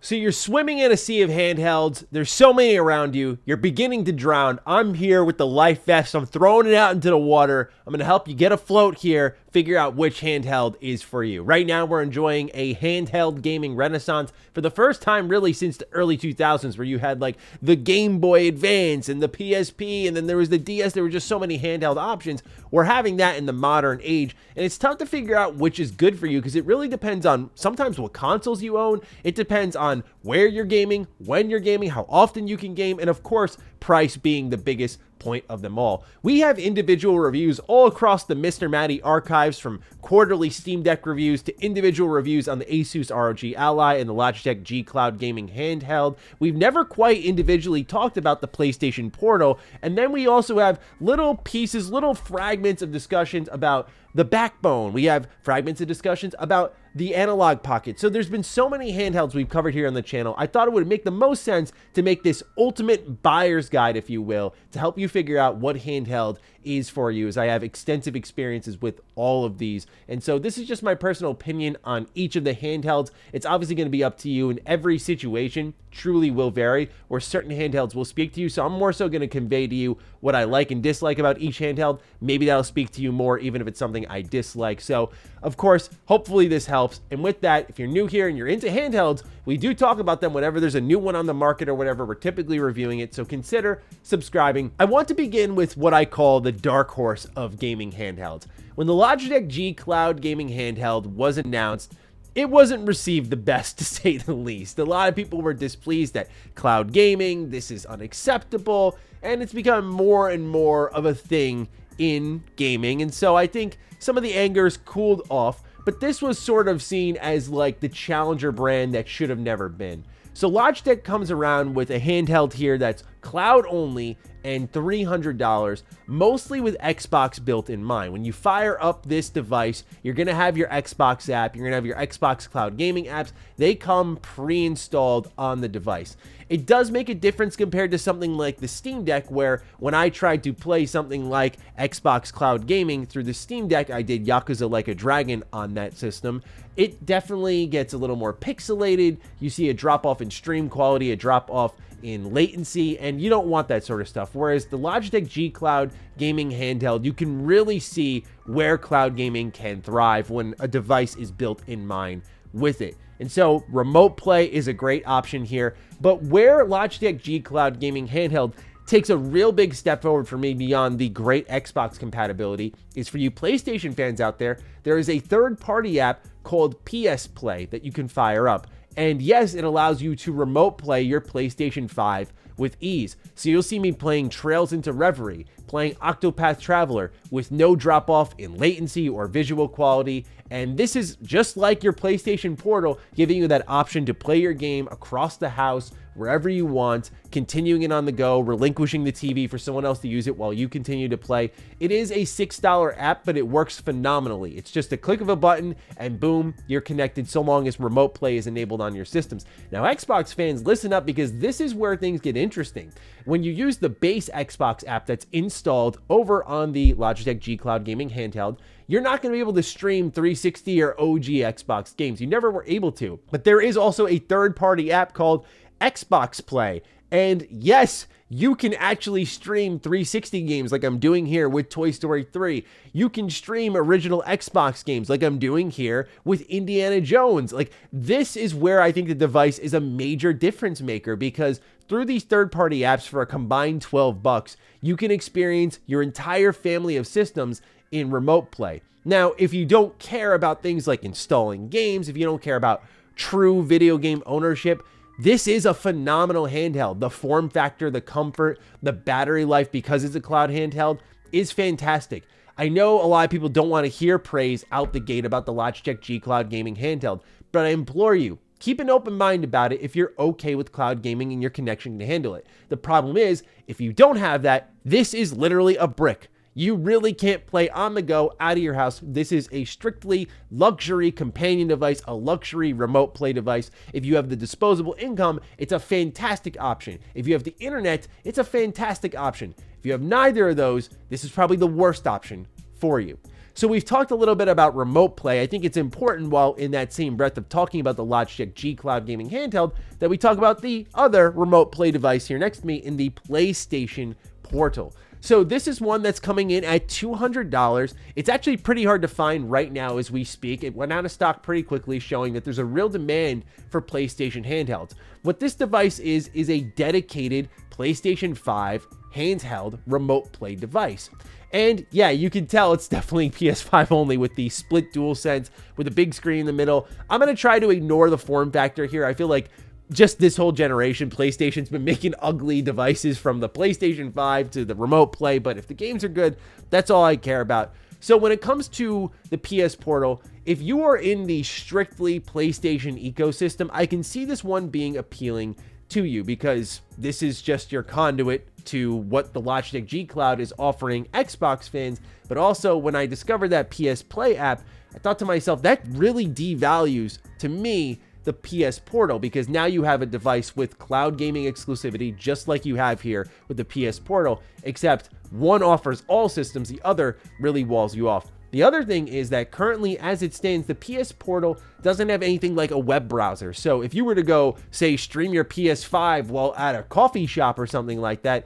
So you're swimming in a sea of handhelds. There's so many around you. You're beginning to drown. I'm here with the life vest. I'm throwing it out into the water. I'm going to help you get afloat here, figure out which handheld is for you. Right now, we're enjoying a handheld gaming renaissance for the first time really since the early 2000s, where you had like the Game Boy Advance and the PSP, and then there was the DS. There were just so many handheld options. We're having that in the modern age, and it's tough to figure out which is good for you because it really depends on sometimes what consoles you own. It depends on where you're gaming, when you're gaming, how often you can game, and of course, price being the biggest point of them all. We have individual reviews all across the Mr. Matty archives, from quarterly Steamdeck reviews to individual reviews on the ASUS ROG Ally and the Logitech GCloud gaming handheld. We've never quite individually talked about the PlayStation Portal, and then we also have little pieces, little fragments of discussions about the backbone. We have fragments of discussions about the analog pocket. So there's been so many handhelds we've covered here on the channel. I thought it would make the most sense to make this ultimate buyer's guide, if you will, to help you figure out what handheld is for you, as I have extensive experiences with all of these. And so this is just my personal opinion on each of the handhelds. It's obviously going to be up to you, and every situation truly will vary, where certain handhelds will speak to you. So I'm more so going to convey to you what I like and dislike about each handheld. Maybe that'll speak to you more, even if it's something I dislike. So of course, hopefully this helps. And with that, if you're new here and you're into handhelds, we do talk about them whenever there's a new one on the market or whatever. We're typically reviewing it, so consider subscribing. I want to begin with what I call the dark horse of gaming handhelds. When the Logitech GCloud gaming handheld was announced, it wasn't received the best, to say the least. A lot of people were displeased at cloud gaming. This is unacceptable, and it's become more and more of a thing in gaming. And so I think some of the anger's cooled off, but this was sort of seen as like the challenger brand that should have never been. So Logitech comes around with a handheld here that's cloud only and $300, mostly with Xbox built in mind. When you fire up this device, you're going to have your Xbox app, you're going to have your Xbox Cloud gaming apps. They come pre-installed on the device. It does make a difference compared to something like the Steam Deck, where when I tried to play something like Xbox Cloud Gaming through the Steam Deck, I did Yakuza Like a Dragon on that system. It definitely gets a little more pixelated. You see a drop off in stream quality, a drop off in latency, and you don't want that sort of stuff. Whereas the Logitech GCloud gaming handheld, you can really see where cloud gaming can thrive when a device is built in mind with it. And so remote play is a great option here. But where Logitech GCloud gaming handheld takes a real big step forward for me beyond the great Xbox compatibility is for you PlayStation fans out there. There is a third-party app called PS Play that you can fire up. And yes, it allows you to remote play your PlayStation 5 with ease. So you'll see me playing Trails into Reverie, playing Octopath Traveler with no drop off in latency or visual quality. And this is just like your PlayStation Portal, giving you that option to play your game across the house, wherever you want, continuing it on the go, relinquishing the TV for someone else to use it while you continue to play. It is a $6 app, but it works phenomenally. It's just a click of a button and boom, you're connected, so long as remote play is enabled on your systems. Now, Xbox fans, listen up, because this is where things get interesting. When you use the base Xbox app that's installed over on the Logitech GCloud gaming handheld, you're not going to be able to stream 360 or OG Xbox games. You never were able to. But there is also a third-party app called Xbox Play. And yes, you can actually stream 360 games like I'm doing here with Toy Story 3. You can stream original Xbox games like I'm doing here with Indiana Jones. Like, this is where I think the device is a major difference maker, because through these third-party apps for a combined $12, you can experience your entire family of systems in remote play. Now, if you don't care about things like installing games, if you don't care about true video game ownership, this is a phenomenal handheld. The form factor, the comfort, the battery life, because it's a cloud handheld, is fantastic. I know a lot of people don't want to hear praise out the gate about the Logitech GCloud gaming handheld, but I implore you, keep an open mind about it if you're okay with cloud gaming and your connection to handle it. The problem is, if you don't have that, this is literally a brick. You really can't play on the go out of your house. This is a strictly luxury companion device, a luxury remote play device. If you have the disposable income, it's a fantastic option. If you have the internet, it's a fantastic option. If you have neither of those, this is probably the worst option for you. So we've talked a little bit about remote play. I think it's important, while in that same breath of talking about the Logitech GCloud gaming handheld, that we talk about the other remote play device here next to me in the PlayStation Portal. So this is one that's coming in at $200. It's actually pretty hard to find right now as we speak. It went out of stock pretty quickly, showing that there's a real demand for PlayStation handhelds. What this device is a dedicated PlayStation 5 handheld remote play device. And yeah, you can tell it's definitely PS5 only with the split DualSense, with a big screen in the middle. I'm going to try to ignore the form factor here. I feel like just this whole generation, PlayStation's been making ugly devices, from the PlayStation 5 to the remote play, but if the games are good, that's all I care about. So when it comes to the PS Portal, if you are in the strictly PlayStation ecosystem, I can see this one being appealing to you, because this is just your conduit to what the Logitech GCloud is offering Xbox fans. But also, when I discovered that PS Play app, I thought to myself, that really devalues, to me, the PS Portal, because now you have a device with cloud gaming exclusivity, just like you have here with the PS Portal, except one offers all systems, the other really walls you off. The other thing is that currently, as it stands, the PS Portal doesn't have anything like a web browser. So if you were to go, say, stream your PS5 while at a coffee shop or something like that,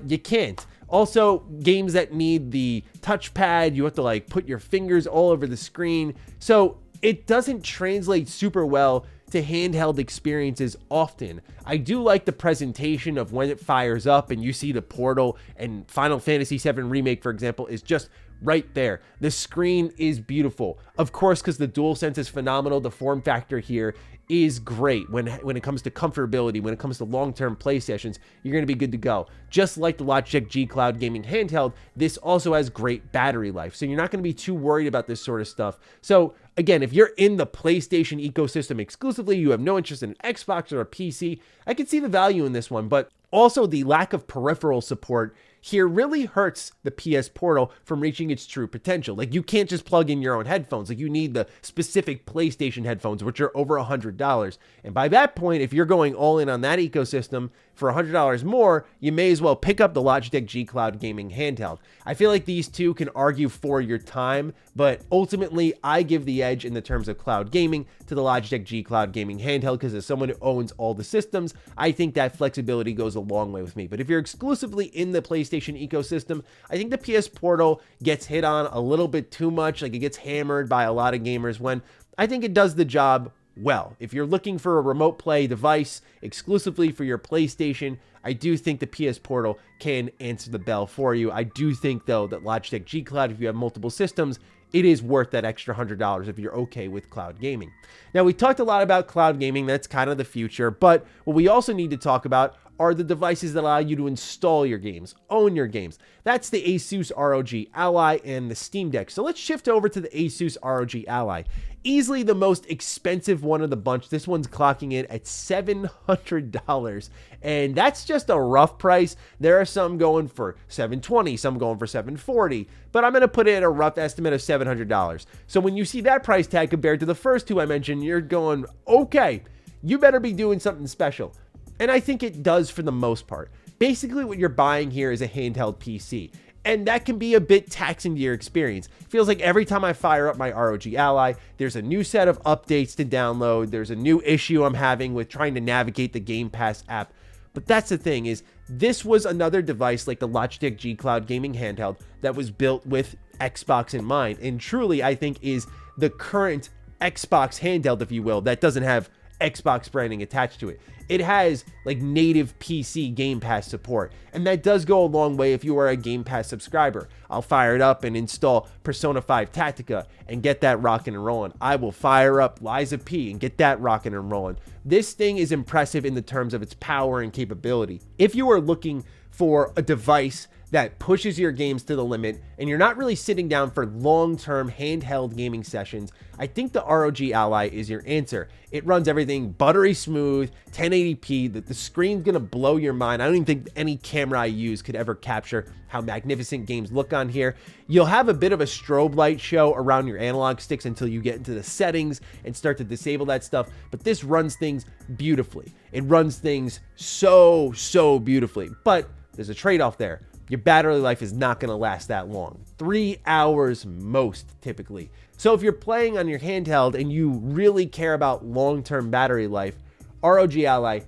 you can't. Also, games that need the touchpad, you have to like put your fingers all over the screen. So it doesn't translate super well to handheld experiences often. I do like the presentation of when it fires up and you see the Portal, and Final Fantasy VII Remake, for example, is just right there. The screen is beautiful. Of course, because the DualSense is phenomenal, the form factor here is great. When it comes to comfortability, when it comes to long-term play sessions, you're going to be good to go. Just like the Logitech GCloud gaming handheld, this also has great battery life, so you're not going to be too worried about this sort of stuff. So again, if you're in the PlayStation ecosystem exclusively, you have no interest in an Xbox or a PC, I can see the value in this one. But also, the lack of peripheral support here really hurts the PS Portal from reaching its true potential. Like, you can't just plug in your own headphones. Like, you need the specific PlayStation headphones, which are over $100. And by that point, if you're going all in on that ecosystem for $100 more, you may as well pick up the Logitech GCloud gaming handheld. I feel like these two can argue for your time, but ultimately, I give the edge in the terms of cloud gaming to the Logitech GCloud gaming handheld, because as someone who owns all the systems, I think that flexibility goes a long way with me. But if you're exclusively in the PlayStation ecosystem, I think the PS Portal gets hit on a little bit too much. Like, it gets hammered by a lot of gamers, when I think it does the job well. If you're looking for a remote play device exclusively for your PlayStation, I do think the PS Portal can answer the bell for you. I do think, though, that Logitech GCloud, if you have multiple systems, it is worth that extra $100 if you're okay with cloud gaming. Now, we talked a lot about cloud gaming. That's kind of the future, but what we also need to talk about are the devices that allow you to install your games, own your games. That's the ASUS ROG Ally and the Steamdeck. So let's shift over to the ASUS ROG Ally. Easily the most expensive one of the bunch. This one's clocking in at $700, and that's just a rough price. There are some going for $720, some going for $740, but I'm going to put it at a rough estimate of $700. So when you see that price tag compared to the first two I mentioned, you're going, okay, you better be doing something special. And I think it does for the most part. Basically, what you're buying here is a handheld PC, and that can be a bit taxing to your experience. It feels like every time I fire up my ROG Ally, there's a new set of updates to download. There's a new issue I'm having with trying to navigate the Game Pass app. But that's the thing, is this was another device like the Logitech GCloud gaming handheld that was built with Xbox in mind, and truly, I think, is the current Xbox handheld, if you will, that doesn't have Xbox branding attached to it. It has like native PC Game Pass support, and that does go a long way if you are a Game Pass subscriber. I'll fire it up and install Persona 5 Tactica and get that rocking and rolling. I will fire up Liza P and get that rocking and rolling. This thing is impressive in the terms of its power and capability. If you are looking for a device that pushes your games to the limit and you're not really sitting down for long-term handheld gaming sessions, I think the ROG Ally is your answer. It runs everything buttery smooth, 1080p. The screen's gonna blow your mind. I don't even think any camera I use could ever capture how magnificent games look on here. You'll have a bit of a strobe light show around your analog sticks until you get into the settings and start to disable that stuff, but this runs things beautifully. It runs things so beautifully, but there's a trade-off there. your battery life is not going to last that long. 3 hours most, typically. So if you're playing on your handheld and you really care about long-term battery life, ROG Ally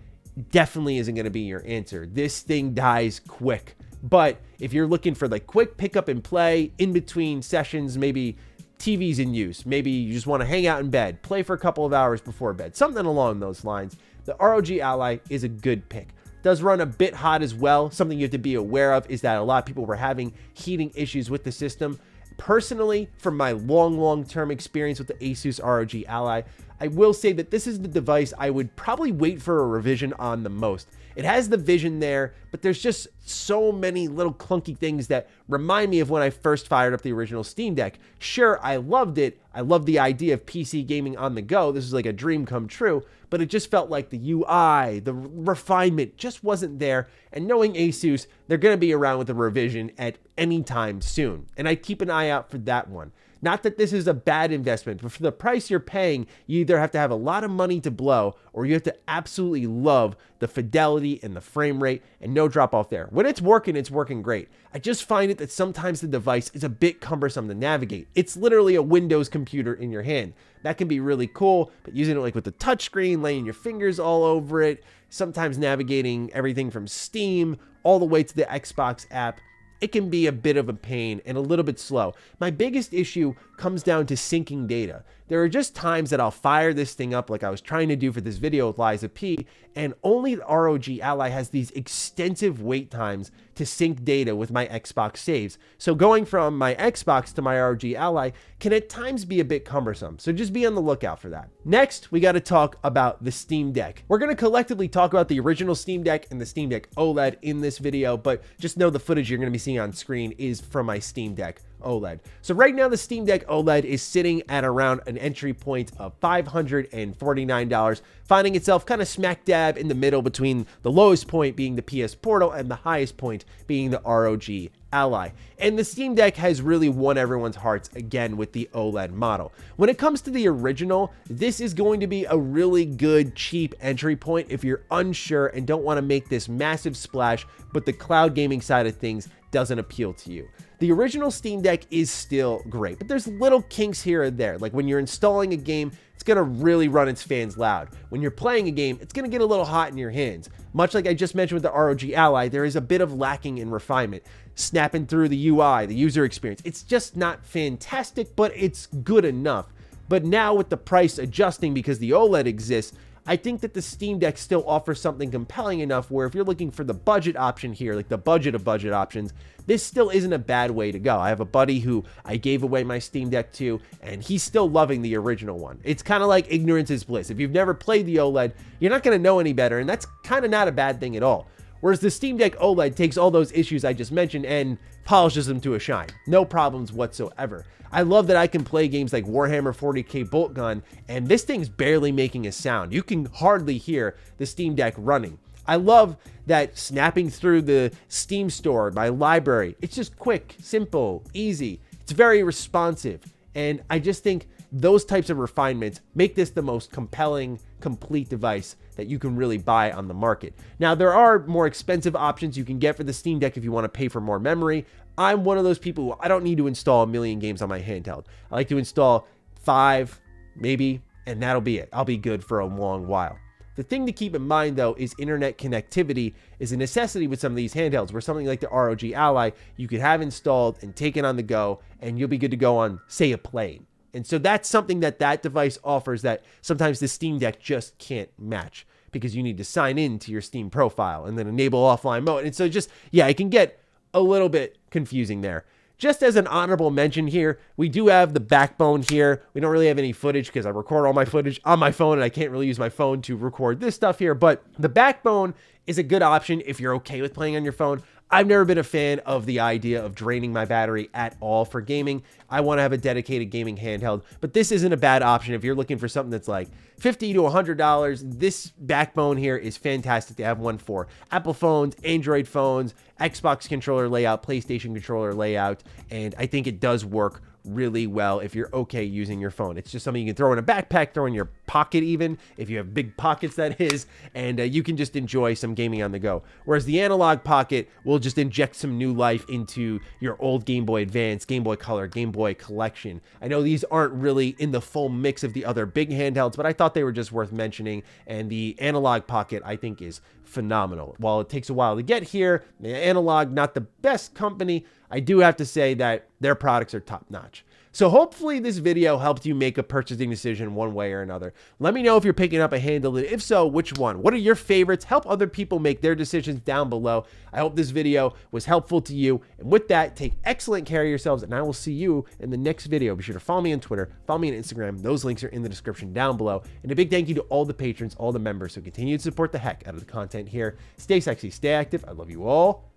definitely isn't going to be your answer. This thing dies quick. But if you're looking for like quick pick up and play in between sessions, maybe TV's in use, maybe you just want to hang out in bed, play for a couple of hours before bed, something along those lines, the ROG Ally is a good pick. Does run a bit hot as well. Something you have to be aware of is that a lot of people were having heating issues with the system. Personally, from my long-term experience with the ASUS ROG Ally, I will say that this is the device I would probably wait for a revision on the most. It has the vision there, but there's just so many little clunky things that remind me of when I first fired up the original Steam Deck. Sure, I loved it. I loved the idea of PC gaming on the go. This is like a dream come true, but it just felt like the UI, the refinement just wasn't there. And knowing ASUS, they're going to be around with a revision at any time soon. And I keep an eye out for that one. Not that this is a bad investment, but for the price you're paying, you either have to have a lot of money to blow or you have to absolutely love the fidelity and the frame rate and no drop off there. When it's working great. I just find it that sometimes the device is a bit cumbersome to navigate. It's literally a Windows computer in your hand. That can be really cool, but using it like with the touchscreen, laying your fingers all over it, sometimes navigating everything from Steam all the way to the Xbox app, it can be a bit of a pain and a little bit slow. My biggest issue comes down to syncing data. There are just times that I'll fire this thing up like I was trying to do for this video with Liza P, and only the ROG Ally has these extensive wait times to sync data with my Xbox saves. So going from my Xbox to my ROG Ally can at times be a bit cumbersome. So just be on the lookout for that. Next, we got to talk about the Steam Deck. We're going to collectively talk about the original Steam Deck and the Steam Deck OLED in this video, but just know the footage you're going to be seeing on screen is from my Steam Deck OLED. So right now the Steam Deck OLED is sitting at around an entry point of $549, finding itself kind of smack dab in the middle between the lowest point being the PS Portal and the highest point being the ROG Ally. And the Steam Deck has really won everyone's hearts again with the OLED model. When it comes to the original, this is going to be a really good cheap entry point if you're unsure and don't want to make this massive splash, but the cloud gaming side of things doesn't appeal to you. The original Steam Deck is still great, but there's little kinks here and there. Like when you're installing a game, it's going to really run its fans loud. When you're playing a game, it's going to get a little hot in your hands. Much like I just mentioned with the ROG Ally, there is a bit of lacking in refinement. Snapping through the UI, the user experience, it's just not fantastic, but it's good enough. But now with the price adjusting because the OLED exists, I think that the Steam Deck still offers something compelling enough where if you're looking for the budget option here, like the budget of budget options, this still isn't a bad way to go. I have a buddy who I gave away my Steam Deck to, and he's still loving the original one. It's kind of like ignorance is bliss. If you've never played the OLED, you're not going to know any better, and that's kind of not a bad thing at all. Whereas the Steam Deck OLED takes all those issues I just mentioned and polishes them to a shine. No problems whatsoever. I love that I can play games like Warhammer 40k Bolt Gun, and this thing's barely making a sound. You can hardly hear the Steam Deck running. I love that snapping through the Steam store, my library, it's just quick, simple, easy. It's very responsive, and I just think those types of refinements make this the most compelling, complete device that you can really buy on the market. Now, there are more expensive options you can get for the Steam Deck if you want to pay for more memory. I'm one of those people who I don't need to install a million games on my handheld. I like to install 5, maybe, and that'll be it. I'll be good for a long while. The thing to keep in mind, though, is internet connectivity is a necessity with some of these handhelds, where something like the ROG Ally you could have installed and taken on the go, and you'll be good to go on, say, a plane. And so that's something that that device offers that sometimes the Steam Deck just can't match, because you need to sign in to your Steam profile and then enable offline mode. And so just, yeah, it can get a little bit confusing there. Just as an honorable mention here, we do have the backbone here. We don't really have any footage because I record all my footage on my phone and I can't really use my phone to record this stuff here, but the backbone is a good option if you're okay with playing on your phone. I've never been a fan of the idea of draining my battery at all for gaming. I want to have a dedicated gaming handheld, but this isn't a bad option if you're looking for something that's like $50 to $100. This backbone here is fantastic to have one for Apple phones, Android phones, Xbox controller layout, PlayStation controller layout, and I think it does work really well if you're okay using your phone. It's just something you can throw in a backpack, throw in your pocket even, if you have big pockets that is, and you can just enjoy some gaming on the go. Whereas the analog pocket will just inject some new life into your old Game Boy Advance, Game Boy Color, Game Boy Collection. I know these aren't really in the full mix of the other big handhelds, but I thought they were just worth mentioning, and the analog pocket I think is phenomenal. While it takes a while to get here, the analog, not the best company, I do have to say that their products are top notch. So hopefully this video helped you make a purchasing decision one way or another. Let me know if you're picking up a Handheld, and if so, which one? What are your favorites? Help other people make their decisions down below. I hope this video was helpful to you. And with that, take excellent care of yourselves, and I will see you in the next video. Be sure to follow me on Twitter, follow me on Instagram. Those links are in the description down below. And a big thank you to all the patrons, all the members who continue to support the heck out of the content here. Stay sexy, stay active. I love you all.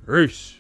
Peace.